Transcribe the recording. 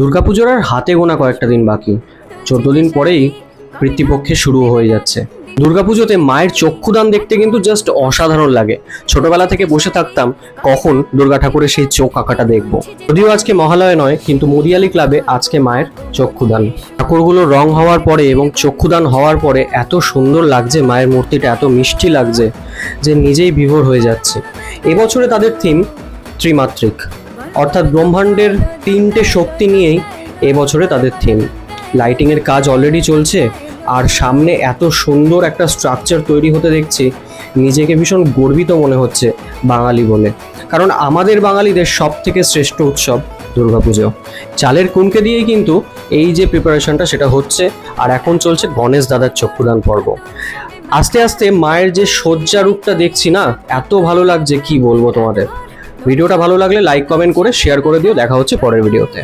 দুর্গাপুজোর আর হাতে গোনা কয়েকটা দিন বাকি, 14 দিন পরেই পিতৃপক্ষে শুরু হয়ে যাচ্ছে। দুর্গাপুজোতে মায়ের চক্ষুদান দেখতে কিন্তু জাস্ট অসাধারণ লাগে। ছোটবেলা থেকে বসে থাকতাম কখন দুর্গা ঠাকুরের সেই চোখ আঁকাটা দেখবো। যদিও আজকে মহালয়া নয়, কিন্তু মুদিয়ালি ক্লাবে আজকে মায়ের চক্ষুদান। ঠাকুরগুলো রং হওয়ার পরে এবং চক্ষুদান হওয়ার পরে এত সুন্দর লাগছে, মায়ের মূর্তিটা এত মিষ্টি লাগছে যে নিজেই বিভোর হয়ে যাচ্ছে। এবছরে তাদের থিম ত্রিমাত্রিক, অর্থাৎ ব্রহ্মাণ্ডের 3টে শক্তি নিয়েই এবছরে তাদের থিম। লাইটিংয়ের কাজ অলরেডি চলছে, আর সামনে এত সুন্দর একটা স্ট্রাকচার তৈরি হতে দেখছি, নিজেকে ভীষণ গর্বিত মনে হচ্ছে বাঙালি বলে। কারণ আমাদের বাঙালিদের সব থেকে শ্রেষ্ঠ উৎসব দুর্গাপুজো। চালের কুনকে দিয়েই কিন্তু এই যে প্রিপারেশনটা সেটা হচ্ছে, আর এখন চলছে গণেশ দাদার চক্ষুদান পর্ব। আস্তে আস্তে মায়ের যে সজ্জা রূপটা দেখছি না, এত ভালো লাগছে কি বলবো তোমাদের। ভিডিওটা ভালো লাগলে লাইক কমেন্ট করে শেয়ার করে দিও। দেখা হচ্ছে পরের ভিডিওতে।